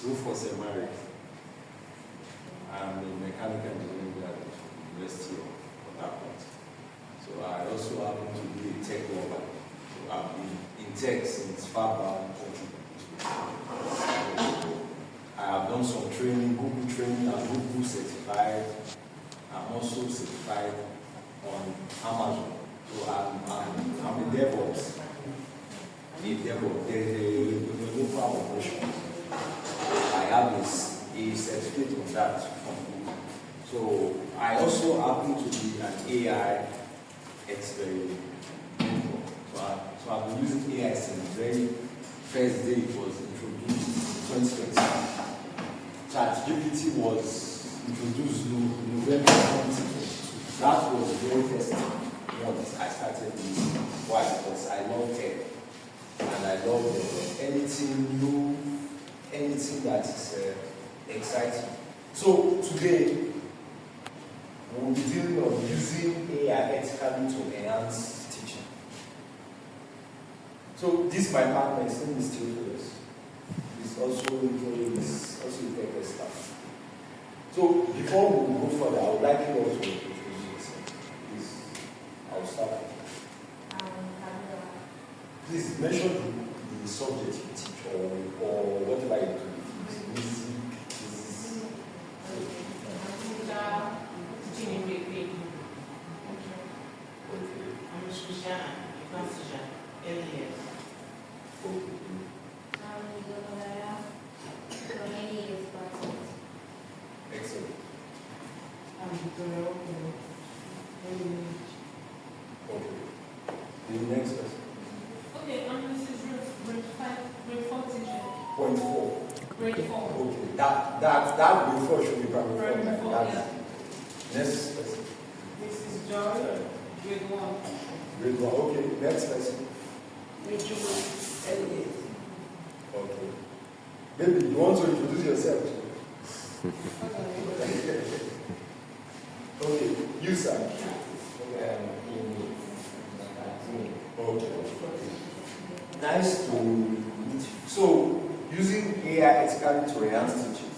Rufus Emari. I'm a mechanical engineer at the University of Port Harcourt. So I also happen to be a tech lover. So I've been in tech since far back. I have done some training, Google training, and Google certified. I'm also certified on Amazon. So I'm a DevOps. There's a local operation. I have a certificate of that from Google. So I also happen to be an AI expert. So I've been using AI since the very first day it was introduced in 2020. ChatGPT was introduced in November 2022. That was the very first one I started using. Why? Because I love tech. And I love anything new, anything that is exciting. So today, we'll be dealing on using AI ethically to enhance teaching. So this is my partner, his name is Theophilus. He's also a tech expert. So before we go further, I would like you all to introduce yourself. Please, I'll start with you. Please mention the subject you teach or whatever you do. Music, physics. Teaching in bakery. Okay. I'm a social and class teacher, early years. Okay. Excellent. I'm Victoria. Okay. The next person. Okay, this is grade 4 teacher. Point 4. Grade 4. Okay. That grade 4 should be primary 4. Primary 4, yeah. Next person. This is Joy, grade 1. Grade 1. Okay. Next person. Grade 2. Okay. Baby, you want to introduce yourself? Okay. You, sir. Okay. Nice to meet you. So, using AI ethically to enhance teachers,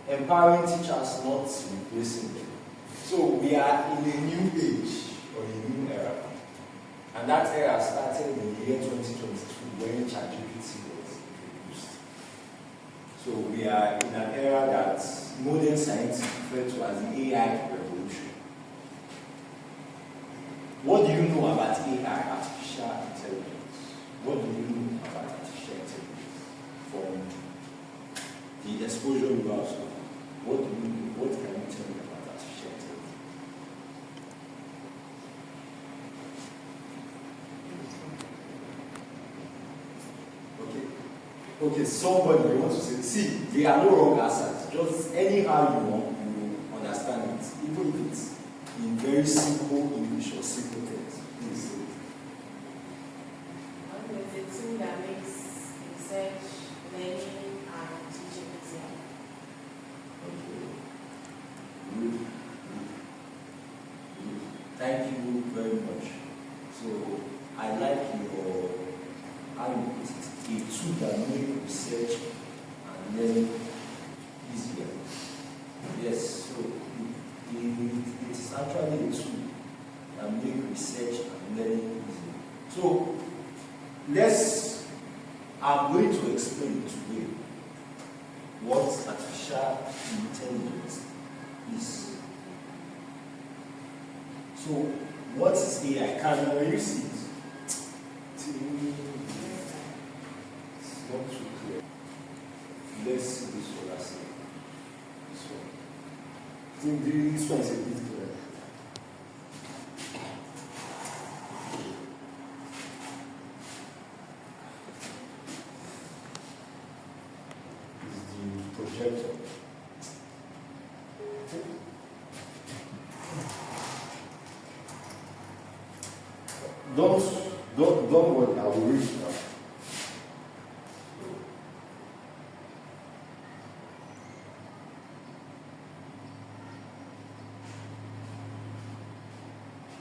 empowering teachers, not replacing them. So, we are in a new age or a new era. And that era started in the year 2022 when ChatGPT was introduced. So, we are in an era that modern science refer to as the AI revolution. What do you know about AI, artificial intelligence? What do you know about artificial intelligence from the exposure you have so far? What do you know? What can you tell me about artificial intelligence? Okay, somebody wants to say, see, there are no wrong answers. Just anyhow you want, you understand it. Even if it's in very simple English or simple text. Please say it. It's a tool that makes research, learning, and teaching easier. Okay. Good. Thank you very much. So, I like your, how you put it, a tool that makes research and learning easier. Yes, so it is actually a tool that makes research and learning easier. So, I'm going to explain today what artificial intelligence is. So, what is AI? Can you see it? It's not too clear. Let's see this one. This one. This one is a bit clear. This is the projector. Don't worry, I will read it now.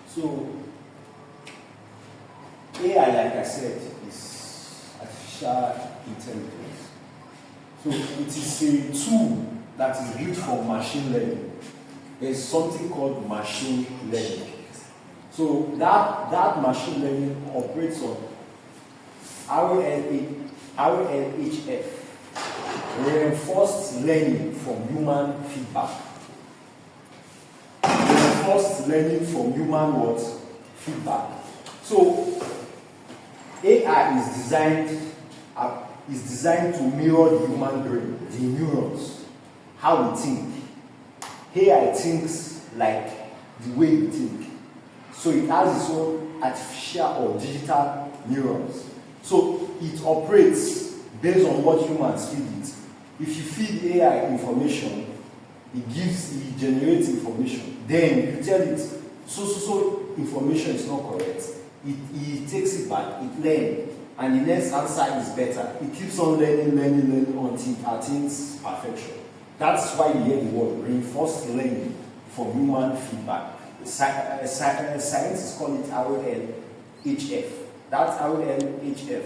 So, AI, like I said, is artificial intelligence. So it is a tool that is built for machine learning. There's something called machine learning. So that machine learning operates on RLHF, reinforced learning from human feedback. Reinforced learning from human what? Feedback. So AI is designed to mirror the human brain, the neurons, how we think. AI thinks like the way we think. So it has its own artificial or digital neurons. So it operates based on what humans feed it. If you feed AI information, it generates information. Then you tell it, so information is not correct. It takes it back, it learns, and the next answer is better. It keeps on learning until it attains perfection. That's why you hear the word reinforced learning from human feedback. Scientists call it RLHF. That RLHF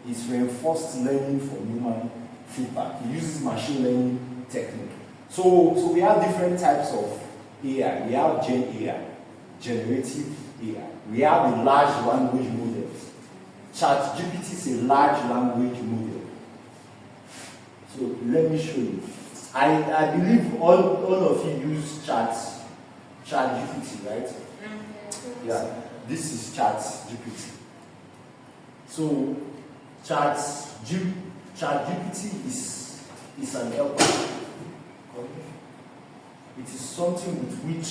is reinforced learning from human feedback. It uses machine learning technique. So we have different types of AI. We have Gen AI, generative AI. We have the large language models. ChatGPT is a large language model. So let me show you. I believe all of you use ChatGPT, right? Yeah, this is ChatGPT. So ChatGPT is an helper. It is something with which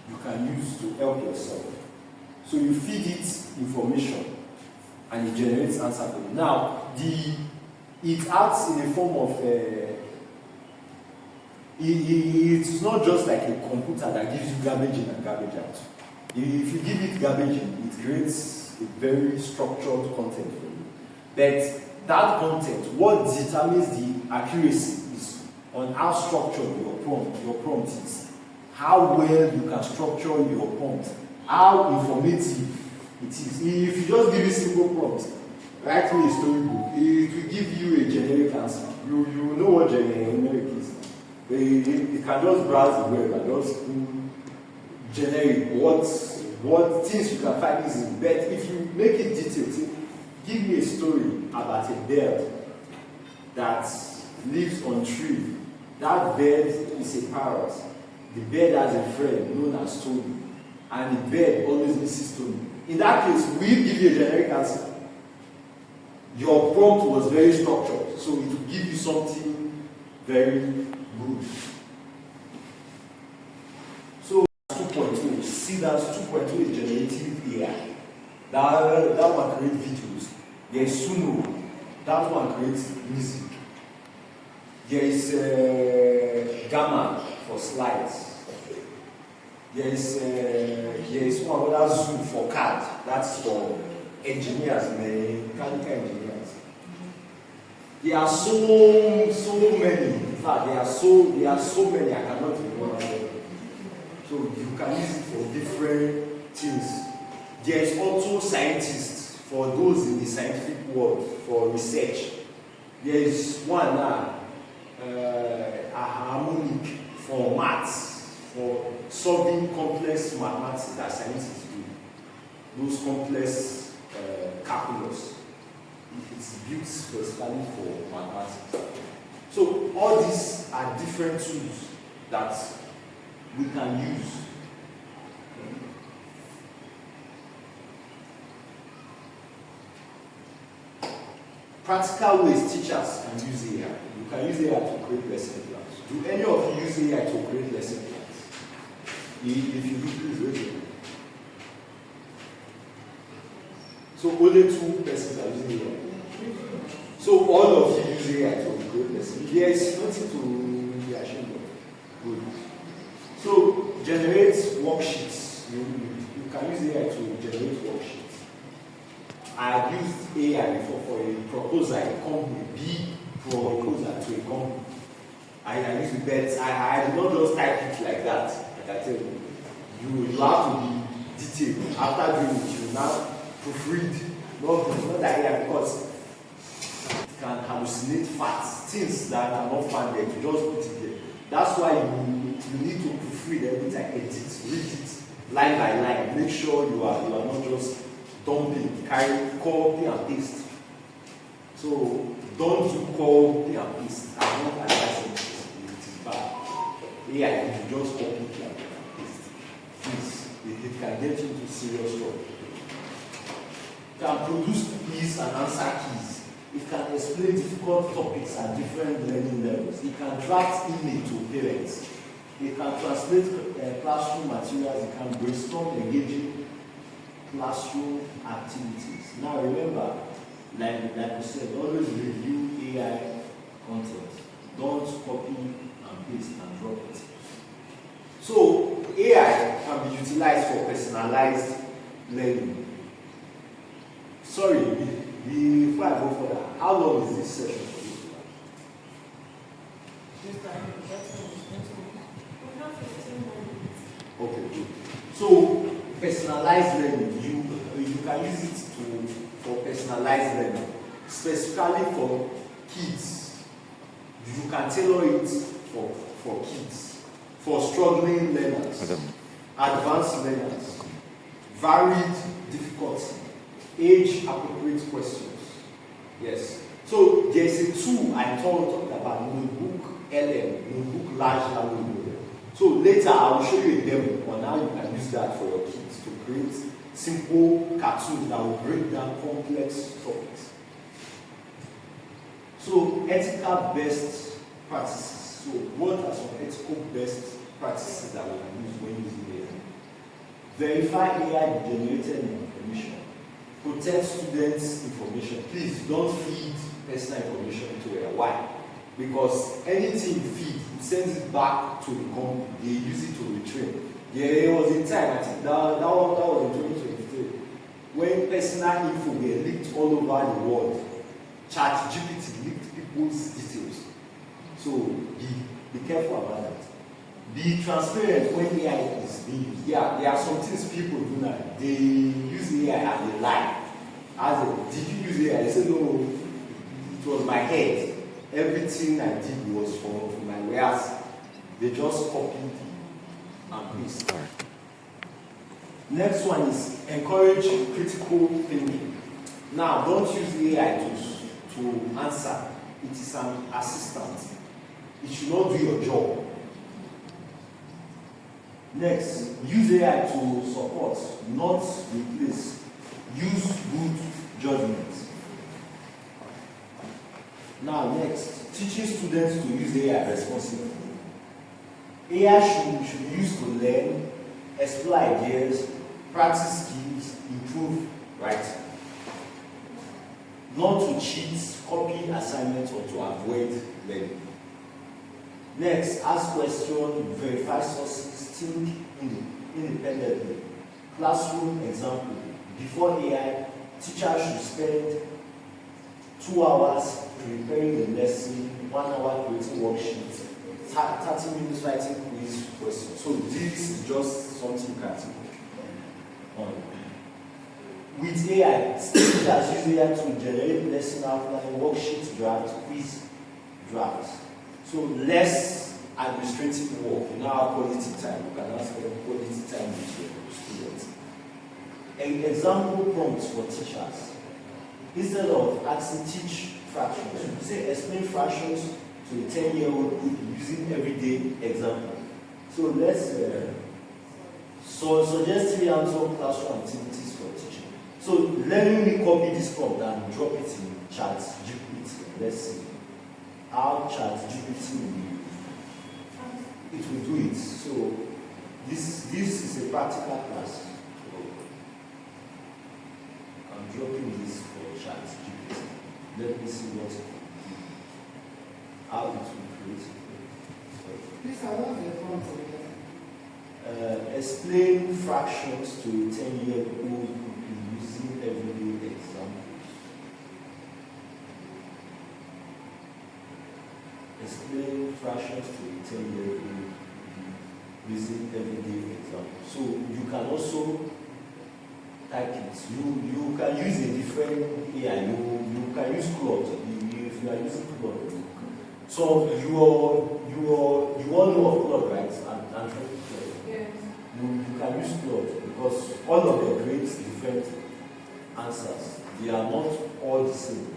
you can use to help yourself. So you feed it information and it generates answer for you. Now, it acts in the form of it's not just like a computer that gives you garbage in and garbage out. If you give it garbage in, it creates a very structured content for you. But that content, what determines the accuracy is on how structured your prompt is. How well you can structure your prompt. How informative it is. If you just give a simple prompt, write me a storybook, it will give you a generic answer. You know what generic is. You can just browse the web and just generic what things you can find easily. But if you make it detailed, give me a story about a bird that lives on a tree. That bird is a parrot. The bird has a friend known as Tony, and the bird always misses Tony. In that case, we give you a generic answer. Your prompt was very structured, so it will give you something very good. So 2.2, see that 2.2 is generative AI. That one creates videos. There is Suno, that one creates music. There is Gamma for slides. There is one other Zoom for CAD. That's for engineers, mechanical engineers. There are so many. In fact, there are so many I cannot remember them. So you can use it for different things. There is also scientists for those in the scientific world for research. There is one now, a harmonic for maths, for solving complex mathematics that scientists do. Those complex calculus. It's built specifically for mathematics. So all these are different tools that we can use. Practical ways teachers can use AI. You can use AI to create lesson plans. Do any of you use AI to create lesson plans? If you do, please raise your hand. So only 2 persons are using AI. So all of you use AI to create lessons. There is nothing to be ashamed of. Good. So generate worksheets. You can use AI to generate worksheets. I have used AI before for a proposal, a company, big proposal to a company. I use it, but I did not just type it like that. Like I tell you, you have to be detailed. After doing it, you now proofread. Not that AI, because it can hallucinate facts. things that are not founded, you just put it there. That's why you need to proofread every time, edit, read it line by line. Make sure you are not just dumping, copy and paste. So don't do copy and paste. I'm not advising this. It is bad. AI, if you just copy and paste, please, it can get you into serious trouble. It can produce quiz and answer keys. It can explain difficult topics at different learning levels. It can draft email to parents. It can translate classroom materials. It can brainstorm engaging classroom activities. Now remember, like we said, always review AI content. Don't copy and paste and drop it. So AI can be utilized for personalized learning. Sorry, before I go further, how long is this session for you? We have 15 minutes. Okay, good. So personalized learning, you can use it for personalized learning, specifically for kids. You can tailor it for kids, for struggling learners, advanced learners, varied difficulty, age-appropriate questions. Yes. So there is a tool I talked about, Notebook LM, Notebook Large Language Model. So later I will show you a demo on how you can use that for your kids to create simple cartoons that will break down complex topics. So ethical best practices. So what are some ethical best practices that we can use when using AI? Verify AI generated information. Protect students' information. Please don't feed personal information to AI. Why? Because anything you feed, it sends it back to the company. They use it to retrain. There was a time, I think that was in 2023, when personal info were leaked all over the world. ChatGPT leaked people's details. So be careful about that. Be transparent when AI is being used. Yeah, there are some things people do now. They use AI and they lie. Did you use AI? They say, no, it was my head. Everything I did was for my wares. They just copied and paste. Next one is encourage critical thinking. Now, don't use AI to answer. It is an assistant. It should not do your job. Next, use AI to support, not replace. Use good judgment. Now, next, teaching students to use AI responsibly. AI should be used to learn, explore ideas, practice skills, improve writing. Not to cheat, copy assignments, or to avoid learning. Next, ask questions, verify sources, think independently. Classroom example. Before AI, teachers should spend 2 hours preparing the lesson, 1 hour creating worksheets, 30 minutes writing quiz questions. So this is just something you can think on. With AI, teachers use AI to generate lesson outline, worksheet draft, quiz drafts. So less administrative work. You now have quality time. You can ask them quality time with your students. An example prompts for teachers. Instead of asking teach fractions, you say explain fractions to a 10-year-old using everyday example. So let's suggest 3 hands-on classroom activities for teaching. So let me copy this prompt and drop it in ChatGPT. Let's see how ChatGPT will it will do it. So this is a practical class. I'm dropping this for ChatGPT. Let me see what it will do. How it will create it. Please, I want the prompt again. Explain fractions to a 10-year-old using everyday examples. Explain fractions to a 10-year-old using everyday examples. So you can also type it. You can use a different AI. You can use Claude. If you are using Claude, So you all know of Claude, right? And Yes. you can use Claude because all of them create different answers. They are not all the same.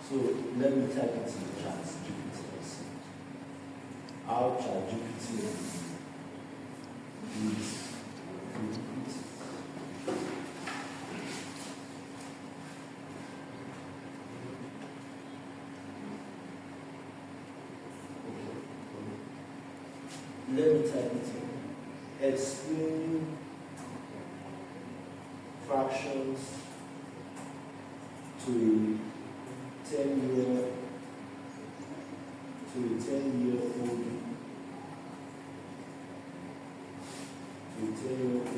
So let me type it in the chat GPT and see how ChatGPT is let me type it in. Explain fractions to a 10-year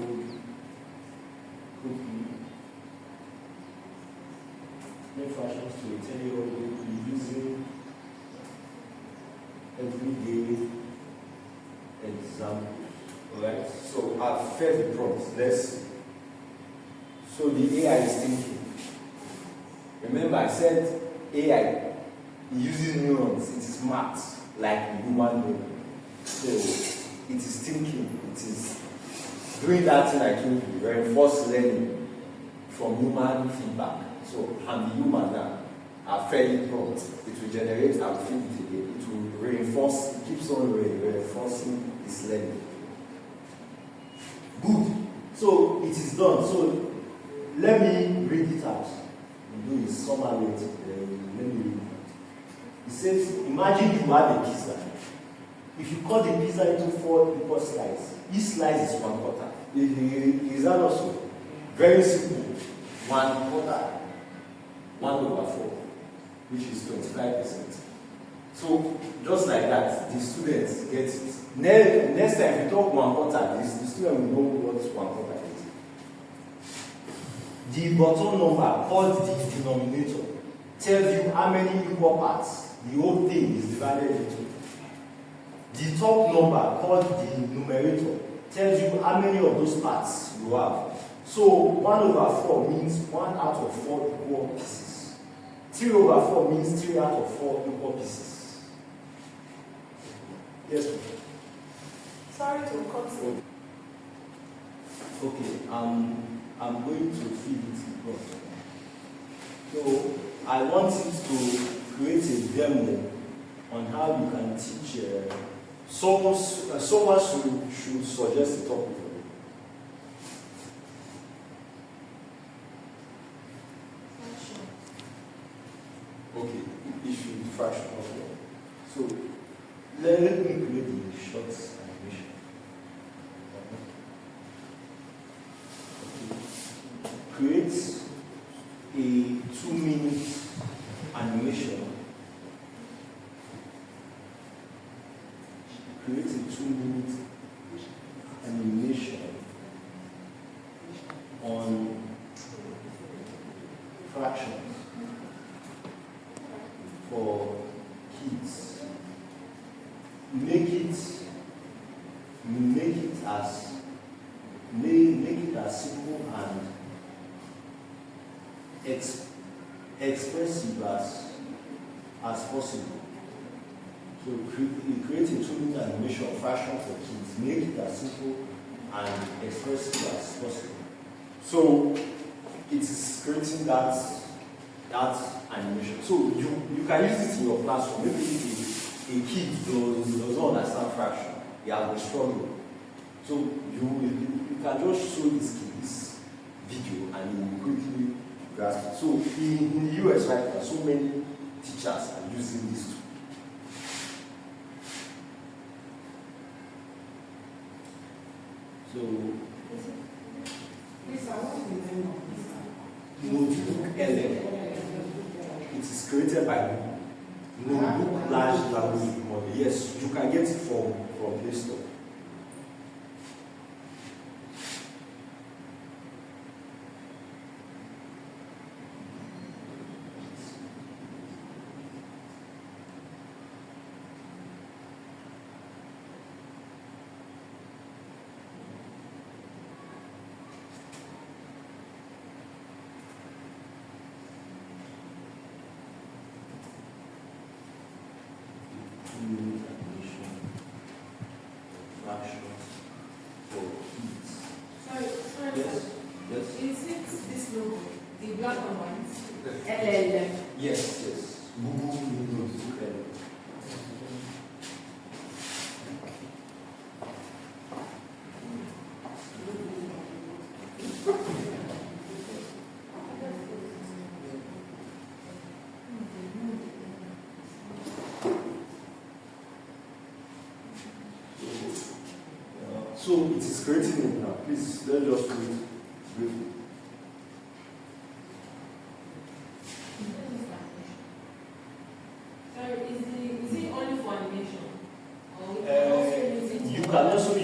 old cookie. Explain fractions to a 10-year-old cookie using everyday examples. Alright, so I've fed the prompt. Let's see. So the AI is thinking. Remember, I said AI uses neurons, it is math, like human brain. So it is thinking, it is doing that thing I told you, reinforced learning from human feedback. So I'm the human now. I've fed it prompt. It will generate, I'll feed it again. It will reinforce, it keeps on reinforcing its learning. Good. So it is done. So let me read it out. We'll do a summary. Let me read it. It says, imagine you have a pizza. If you cut the pizza into 4 equal slices, each slice is 1/4. Is that also very simple? 1/4, 1/4, which is 25%. So just like that, the students get it. Next time, if you talk 1/4, the student will know what 1/4 is. The bottom number, called the denominator, tells you how many equal parts the whole thing is divided into. The top number, called the numerator, tells you how many of those parts you have. So 1/4 means 1 out of 4 equal pieces. 3/4 means 3 out of 4 equal pieces. Yes, ma'am. Sorry to cut you. Okay, I'm going to feed it the prompt. So I want it to create a demo on how you can teach. Someone should suggest a topic for you. Okay, issue fraction. Okay. So let me create a short animation. Create a 2-minute animation. Create a 2-minute animation on fractions for kids. Make it as simple and expressive as possible. So create a 2-minute animation of fraction for kids. Make it as simple and expressive as possible. So it is creating that animation. So you can use it in your classroom. Maybe if a kid does not understand fraction, he has been struggling. So you can just show this kid this video and he will quickly grasp it. So in the US right now, so many teachers are using this tool. So Please, I want to know Notebook LM. It is created by Notebook Large Language Model. Yes, you can get it from Play Store. actions for kids. Sorry, Yes. Yes. Is it this logo, the black and white? LLM. Yes. Yes. Google Windows. So it is creating it now. Please, let's just read briefly. Sorry, is it only for animation? Or we can also use it You can also